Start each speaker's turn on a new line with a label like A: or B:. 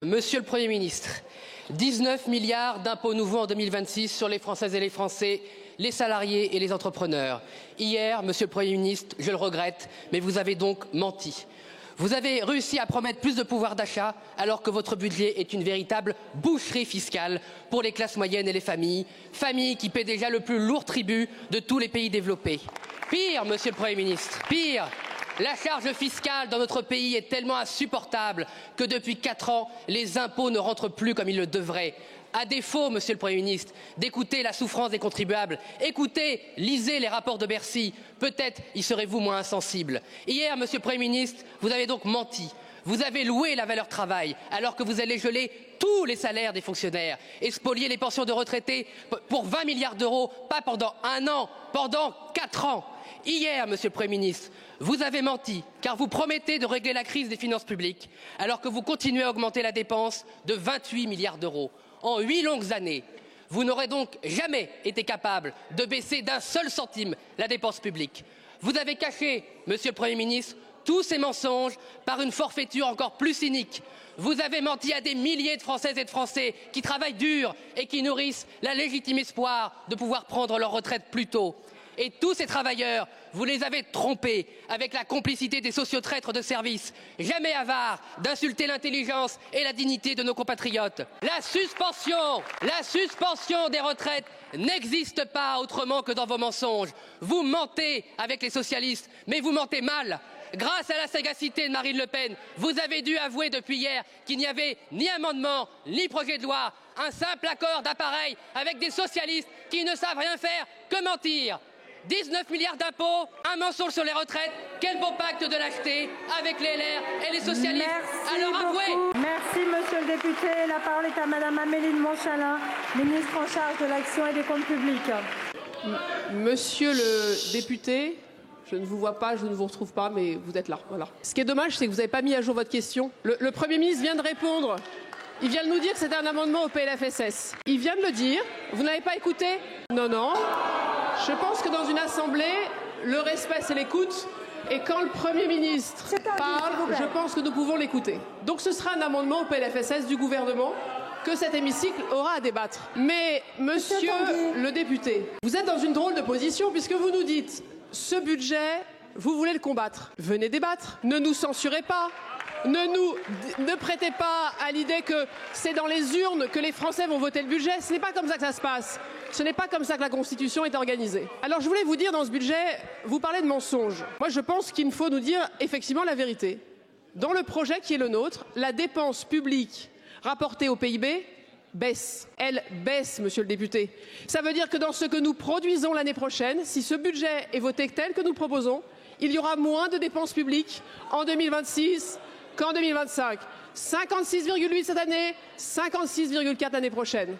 A: Monsieur le Premier ministre, 19 milliards d'impôts nouveaux en 2026 sur les Françaises et les Français, les salariés et les entrepreneurs. Hier, Monsieur le Premier ministre, je le regrette, mais vous avez donc menti. Vous avez réussi à promettre plus de pouvoir d'achat alors que votre budget est une véritable boucherie fiscale pour les classes moyennes et les familles qui paient déjà le plus lourd tribut de tous les pays développés. Pire, Monsieur le Premier ministre, pire. La charge fiscale dans notre pays est tellement insupportable que depuis 4 ans, les impôts ne rentrent plus comme ils le devraient. À défaut, Monsieur le Premier ministre, d'écouter la souffrance des contribuables, lisez les rapports de Bercy, peut-être y serez-vous moins insensible. Hier, Monsieur le Premier ministre, vous avez donc menti. Vous avez loué la valeur travail alors que vous allez geler tous les salaires des fonctionnaires et spolier les pensions de retraités pour 20 milliards d'euros, pas pendant 1 an, pendant 4 ans. Hier, Monsieur le Premier ministre, vous avez menti car vous promettez de régler la crise des finances publiques alors que vous continuez à augmenter la dépense de 28 milliards d'euros. En 8 longues années, vous n'aurez donc jamais été capable de baisser d'1 seul centime la dépense publique. Vous avez caché, Monsieur le Premier ministre, tous ces mensonges par une forfaiture encore plus cynique. Vous avez menti à des milliers de Françaises et de Français qui travaillent dur et qui nourrissent la légitime espoir de pouvoir prendre leur retraite plus tôt. Et tous ces travailleurs, vous les avez trompés avec la complicité des sociotraîtres de service, jamais avares d'insulter l'intelligence et la dignité de nos compatriotes. La suspension des retraites n'existe pas autrement que dans vos mensonges. Vous mentez avec les socialistes, mais vous mentez mal. Grâce à la sagacité de Marine Le Pen, vous avez dû avouer depuis hier qu'il n'y avait ni amendement, ni projet de loi, un simple accord d'appareil avec des socialistes qui ne savent rien faire que mentir. 19 milliards d'impôts, un mensonge sur les retraites, quel beau pacte de lâcheté avec les LR et les socialistes.
B: Merci
A: alors avouez.
B: Merci Monsieur le député. La parole est à Madame Amélie de Montchalin, ministre en charge de l'Action et des Comptes publics.
C: Monsieur le député, je ne vous vois pas, je ne vous retrouve pas, mais vous êtes là. Voilà. Ce qui est dommage, c'est que vous n'avez pas mis à jour votre question. Le Premier ministre vient de répondre. Il vient de nous dire que c'était un amendement au PLFSS. Il vient de le dire. Vous n'avez pas écouté? Non, non. Je pense que dans une assemblée, le respect, c'est l'écoute. Et quand le Premier ministre parle, je pense que nous pouvons l'écouter. Donc ce sera un amendement au PLFSS du gouvernement que cet hémicycle aura à débattre. Mais, monsieur le député, vous êtes dans une drôle de position puisque vous nous dites ce budget, vous voulez le combattre. Venez débattre. Ne nous censurez pas. Ne prêtez pas à l'idée que c'est dans les urnes que les Français vont voter le budget. Ce n'est pas comme ça que ça se passe. Ce n'est pas comme ça que la Constitution est organisée. Alors je voulais vous dire, dans ce budget, vous parlez de mensonges. Moi je pense qu'il faut nous dire effectivement la vérité. Dans le projet qui est le nôtre, la dépense publique rapportée au PIB baisse. Elle baisse, monsieur le député. Ça veut dire que dans ce que nous produisons l'année prochaine, si ce budget est voté tel que nous le proposons, il y aura moins de dépenses publiques en 2026 qu'en 2025. 56,8 cette année, 56,4 l'année prochaine.